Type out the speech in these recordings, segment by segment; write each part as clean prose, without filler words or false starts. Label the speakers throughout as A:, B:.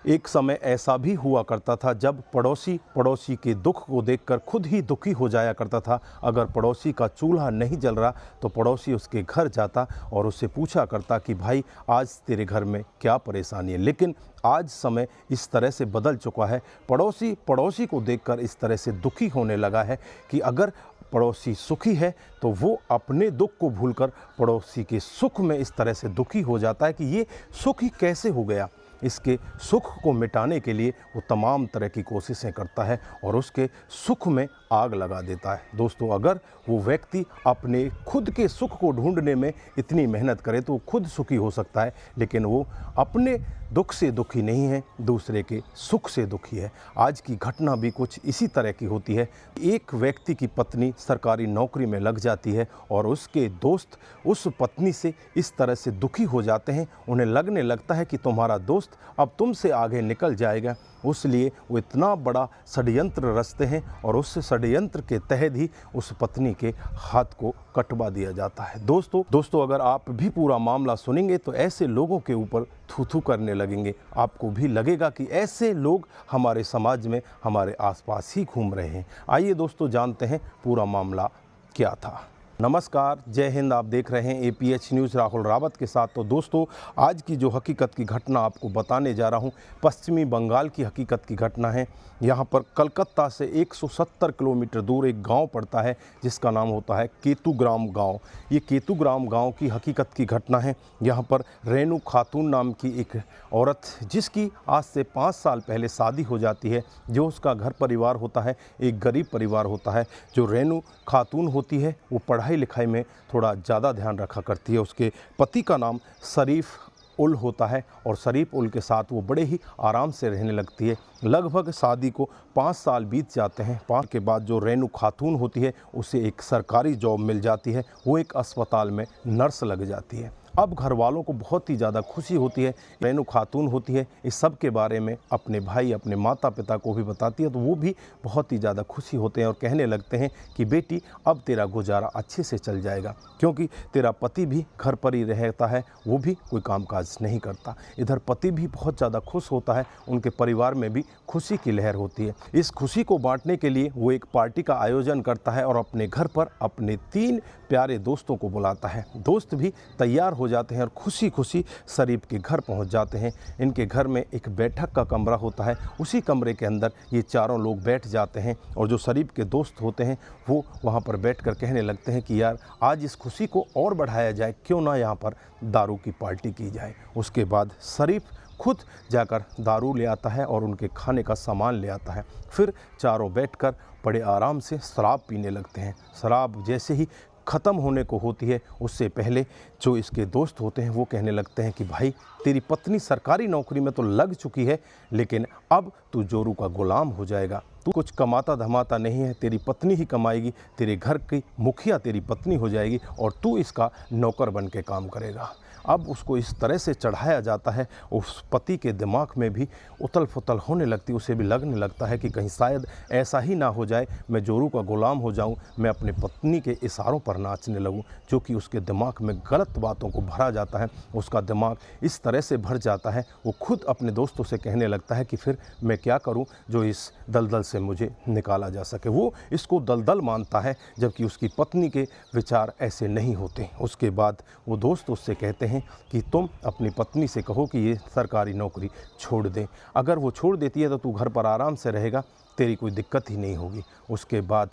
A: एक समय ऐसा भी हुआ करता था जब पड़ोसी पड़ोसी के दुख को देखकर खुद ही दुखी हो जाया करता था। अगर पड़ोसी का चूल्हा नहीं जल रहा तो पड़ोसी उसके घर जाता और उससे पूछा करता कि भाई आज तेरे घर में क्या परेशानी है। लेकिन आज समय इस तरह से बदल चुका है, पड़ोसी पड़ोसी को देखकर इस तरह से दुखी होने लगा है कि अगर पड़ोसी सुखी है तो वो अपने दुख को भूलकर पड़ोसी के सुख में इस तरह से दुखी हो जाता है कि ये सुख ही कैसे हो गया। इसके सुख को मिटाने के लिए वो तमाम तरह की कोशिशें करता है और उसके सुख में आग लगा देता है। दोस्तों, अगर वो व्यक्ति अपने खुद के सुख को ढूंढने में इतनी मेहनत करे तो वो खुद सुखी हो सकता है, लेकिन वो अपने दुख से दुखी नहीं है, दूसरे के सुख से दुखी है। आज की घटना भी कुछ इसी तरह की होती है। एक व्यक्ति की पत्नी सरकारी नौकरी में लग जाती है और उसके दोस्त उस पत्नी से इस तरह से दुखी हो जाते हैं, उन्हें लगने लगता है कि तुम्हारा दोस्त अब तुमसे आगे निकल जाएगा। उसलिए वो इतना बड़ा षड्यंत्र रचते हैं और उस षड्यंत्र के तहत ही उस पत्नी के हाथ को कटवा दिया जाता है। दोस्तों अगर आप भी पूरा मामला सुनेंगे तो ऐसे लोगों के ऊपर थू थू करने लगेंगे। आपको भी लगेगा कि ऐसे लोग हमारे समाज में हमारे आसपास ही घूम रहे हैं। आइए दोस्तों जानते हैं पूरा मामला क्या था। नमस्कार, जय हिंद। आप देख रहे हैं APH न्यूज़ राहुल रावत के साथ। तो दोस्तों, आज की जो हकीकत की घटना आपको बताने जा रहा हूं, पश्चिमी बंगाल की हकीकत की घटना है। यहां पर कलकत्ता से 170 किलोमीटर दूर एक गांव पड़ता है जिसका नाम होता है केतुग्राम गांव। ये केतुग्राम गांव की हकीकत की घटना है। यहां पर रेणु खातून नाम की एक औरत, जिसकी आज से 5 साल पहले शादी हो जाती है, जो उसका घर परिवार होता है एक गरीब परिवार होता है। जो रेणु खातून होती है वो पढ़ाई लिखाई में थोड़ा ज़्यादा ध्यान रखा करती है। उसके पति का नाम शरीफ उल होता है और शरीफ उल के साथ वो बड़े ही आराम से रहने लगती है। लगभग शादी को 5 साल बीत जाते हैं। 5 के बाद जो रेणु खातून होती है उसे एक सरकारी जॉब मिल जाती है। वो एक अस्पताल में नर्स लग जाती है। अब घर वालों को बहुत ही ज़्यादा खुशी होती है। रेणु खातून होती है इस सब के बारे में अपने भाई अपने माता पिता को भी बताती है, तो वो भी बहुत ही ज़्यादा खुशी होते हैं और कहने लगते हैं कि बेटी अब तेरा गुजारा अच्छे से चल जाएगा, क्योंकि तेरा पति भी घर पर ही रहता है, वो भी कोई कामकाज नहीं करता। इधर पति भी बहुत ज़्यादा खुश होता है, उनके परिवार में भी खुशी की लहर होती है। इस खुशी को बांटने के लिए वो एक पार्टी का आयोजन करता है और अपने घर पर अपने 3 प्यारे दोस्तों को बुलाता है। दोस्त भी तैयार हो जाते हैं और खुशी खुशी शरीफ के घर पहुंच जाते हैं। इनके घर में एक बैठक का कमरा होता है, उसी कमरे के अंदर ये चारों लोग बैठ जाते हैं और जो शरीफ के दोस्त होते हैं वो वहां पर बैठकर कहने लगते हैं कि यार आज इस खुशी को और बढ़ाया जाए, क्यों ना यहाँ पर दारू की पार्टी की जाए। उसके बाद शरीफ खुद जाकर दारू ले आता है और उनके खाने का सामान ले आता है। फिर चारों बैठकर बड़े आराम से शराब पीने लगते हैं। शराब जैसे ही ख़त्म होने को होती है उससे पहले जो इसके दोस्त होते हैं वो कहने लगते हैं कि भाई तेरी पत्नी सरकारी नौकरी में तो लग चुकी है, लेकिन अब तू जोरू का गुलाम हो जाएगा। तू कुछ कमाता धमाता नहीं है, तेरी पत्नी ही कमाएगी, तेरे घर की मुखिया तेरी पत्नी हो जाएगी और तू इसका नौकर बन के काम करेगा। अब उसको इस तरह से चढ़ाया जाता है, उस पति के दिमाग में भी उथल पुथल होने लगती है। उसे भी लगने लगता है कि कहीं शायद ऐसा ही ना हो जाए मैं जोरू का गुलाम हो जाऊं, मैं अपनी पत्नी के इशारों पर नाचने लगूं, जो कि उसके दिमाग में गलत बातों को भरा जाता है। उसका दिमाग इस तरह से भर जाता है, वो खुद अपने दोस्तों से कहने लगता है कि फिर मैं क्या करूं जो इस दलदल से मुझे निकाला जा सके। वो इसको दलदल मानता है, जबकि उसकी पत्नी के विचार ऐसे नहीं होते। उसके बाद वो दोस्त उससे कहते हैं कि तुम अपनी पत्नी से कहो कि ये सरकारी नौकरी छोड़ दे। अगर वो छोड़ देती है तो तू घर पर आराम से रहेगा, तेरी कोई दिक्कत ही नहीं होगी। उसके बाद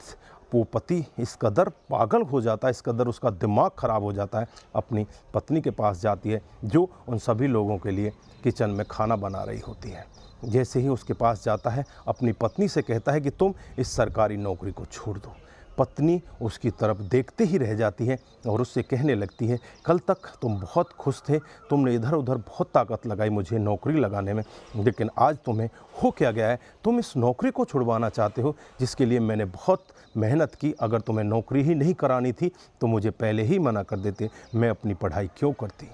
A: वो पति इस कदर पागल हो जाता है, इस कदर उसका दिमाग ख़राब हो जाता है, अपनी पत्नी के पास जाती है जो उन सभी लोगों के लिए किचन में खाना बना रही होती है। जैसे ही उसके पास जाता है अपनी पत्नी से कहता है कि तुम इस सरकारी नौकरी को छोड़ दो। पत्नी उसकी तरफ देखते ही रह जाती है और उससे कहने लगती है कल तक तुम बहुत खुश थे, तुमने इधर उधर बहुत ताकत लगाई मुझे नौकरी लगाने में, लेकिन आज तुम्हें हो क्या गया है? तुम इस नौकरी को छुड़वाना चाहते हो जिसके लिए मैंने बहुत मेहनत की। अगर तुम्हें नौकरी ही नहीं करानी थी तो मुझे पहले ही मना कर देते, मैं अपनी पढ़ाई क्यों करती।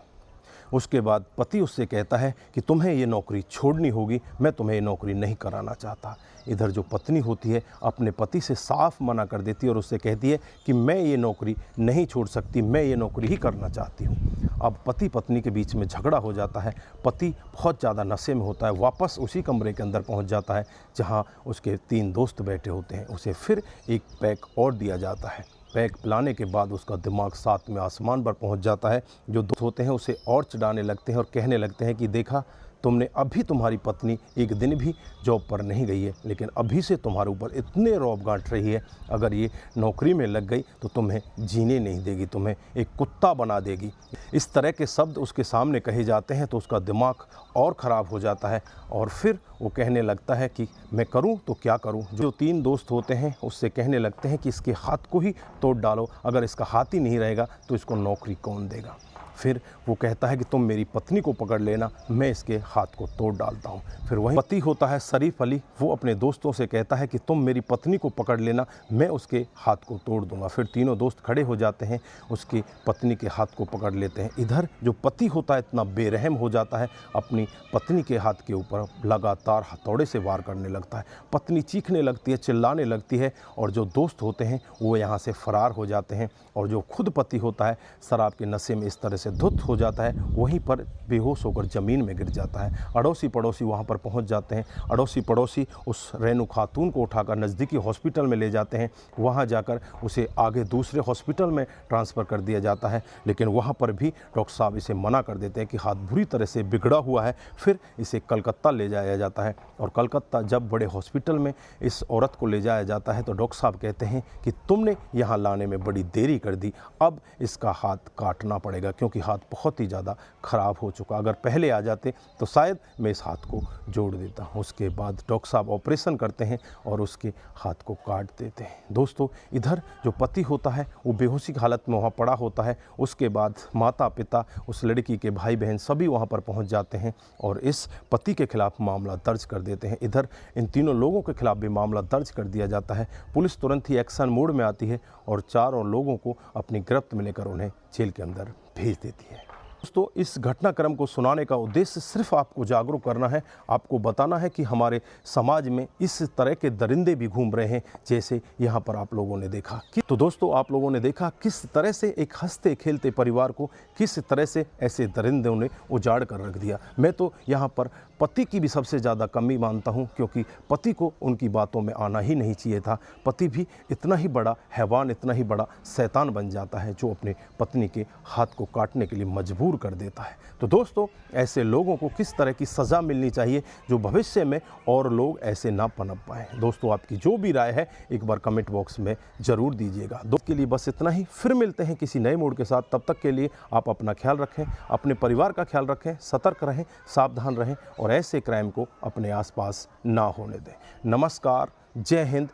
A: उसके बाद पति उससे कहता है कि तुम्हें ये नौकरी छोड़नी होगी, मैं तुम्हें ये नौकरी नहीं कराना चाहता। इधर जो पत्नी होती है अपने पति से साफ मना कर देती है और उससे कहती है कि मैं ये नौकरी नहीं छोड़ सकती, मैं ये नौकरी ही करना चाहती हूँ। अब पति पत्नी के बीच में झगड़ा हो जाता है। पति बहुत ज़्यादा नशे में होता है, वापस उसी कमरे के अंदर पहुँच जाता है जहाँ उसके 3 दोस्त बैठे होते हैं। उसे फिर एक पैक और दिया जाता है। पैक पिलाने के बाद उसका दिमाग 7वें आसमान पर पहुंच जाता है। जो दोस्त होते हैं उसे और चिढ़ाने लगते हैं और कहने लगते हैं कि देखा, तुमने अभी तुम्हारी पत्नी एक दिन भी जॉब पर नहीं गई है, लेकिन अभी से तुम्हारे ऊपर इतने रौब गांठ रही है, अगर ये नौकरी में लग गई तो तुम्हें जीने नहीं देगी, तुम्हें एक कुत्ता बना देगी। इस तरह के शब्द उसके सामने कहे जाते हैं तो उसका दिमाग और ख़राब हो जाता है और फिर वो कहने लगता है कि मैं करूं तो क्या करूं। जो 3 दोस्त होते हैं उससे कहने लगते हैं कि इसके हाथ को ही तोड़ डालो, अगर इसका हाथ ही नहीं रहेगा तो इसको नौकरी कौन देगा। फिर वो कहता है कि तुम मेरी पत्नी को पकड़ लेना, मैं इसके हाथ को तोड़ डालता हूँ। फिर वही पति होता है शरीफ अली, वो अपने दोस्तों से कहता है कि तुम मेरी पत्नी को पकड़ लेना, मैं उसके हाथ को तोड़ दूंगा। फिर तीनों दोस्त खड़े हो जाते हैं, उसकी पत्नी के हाथ को पकड़ लेते हैं। इधर जो पति होता है इतना बेरहम हो जाता है, अपनी पत्नी के हाथ के ऊपर लगातार हथौड़े से वार करने लगता है। पत्नी चीखने लगती है, चिल्लाने लगती है और जो दोस्त होते हैं वो यहाँ से फरार हो जाते हैं। और जो खुद पति होता है शराब के नशे में इस तरह से धुत हो जाता है, वहीं पर बेहोश होकर ज़मीन में गिर जाता है। अड़ोसी पड़ोसी वहाँ पर पहुँच जाते हैं। अड़ोसी पड़ोसी उस रेनू खातून को उठाकर नज़दीकी हॉस्पिटल में ले जाते हैं। वहाँ जाकर उसे आगे दूसरे हॉस्पिटल में ट्रांसफ़र कर दिया जाता है, लेकिन वहाँ पर भी डॉक्टर साहब इसे मना कर देते हैं कि हाथ बुरी तरह से बिगड़ा हुआ है। फिर इसे कलकत्ता ले जाया जाता है और कलकत्ता जब बड़े हॉस्पिटल में इस औरत को ले जाया जाता है तो डॉक्टर साहब कहते हैं कि तुमने यहाँ लाने में बड़ी देरी कर दी, अब इसका हाथ काटना पड़ेगा क्योंकि हाथ बहुत ही ज़्यादा ख़राब हो चुका, अगर पहले आ जाते तो शायद मैं इस हाथ को जोड़ देता। उसके बाद डॉक्टर साहब ऑपरेशन करते हैं और उसके हाथ को काट देते हैं। दोस्तों, इधर जो पति होता है वो बेहोशी की हालत में वहाँ पड़ा होता है। उसके बाद माता पिता, उस लड़की के भाई बहन सभी वहाँ पर पहुँच जाते हैं और इस पति के खिलाफ मामला दर्ज कर देते हैं। इधर इन तीनों लोगों के खिलाफ भी मामला दर्ज कर दिया जाता है। पुलिस तुरंत ही एक्शन मोड में आती है और चारों लोगों को अपनी गिरफ्त में लेकर उन्हें जेल के अंदर भेज देती है। दोस्तों, इस घटनाक्रम को सुनाने का उद्देश्य सिर्फ आपको जागरूक करना है, आपको बताना है कि हमारे समाज में इस तरह के दरिंदे भी घूम रहे हैं, जैसे यहाँ पर आप लोगों ने देखा कि तो दोस्तों आप लोगों ने देखा किस तरह से एक हंसते खेलते परिवार को किस तरह से ऐसे दरिंदों ने उजाड़ कर रख दिया। मैं तो यहाँ पर पति की भी सबसे ज़्यादा कमी मानता हूँ, क्योंकि पति को उनकी बातों में आना ही नहीं चाहिए था। पति भी इतना ही बड़ा हैवान, इतना ही बड़ा शैतान बन जाता है जो अपने पत्नी के हाथ को काटने के लिए मजबूर कर देता है। तो दोस्तों, ऐसे लोगों को किस तरह की सज़ा मिलनी चाहिए जो भविष्य में और लोग ऐसे ना पनप पाएँ। दोस्तों, आपकी जो भी राय है एक बार कमेंट बॉक्स में ज़रूर दीजिएगा। दोस्तों के लिए बस इतना ही, फिर मिलते हैं किसी नए मूड के साथ। तब तक के लिए आप अपना ख्याल रखें, अपने परिवार का ख्याल रखें, सतर्क रहें, सावधान रहें और ऐसे क्राइम को अपने आसपास ना होने दें। नमस्कार, जय हिंद,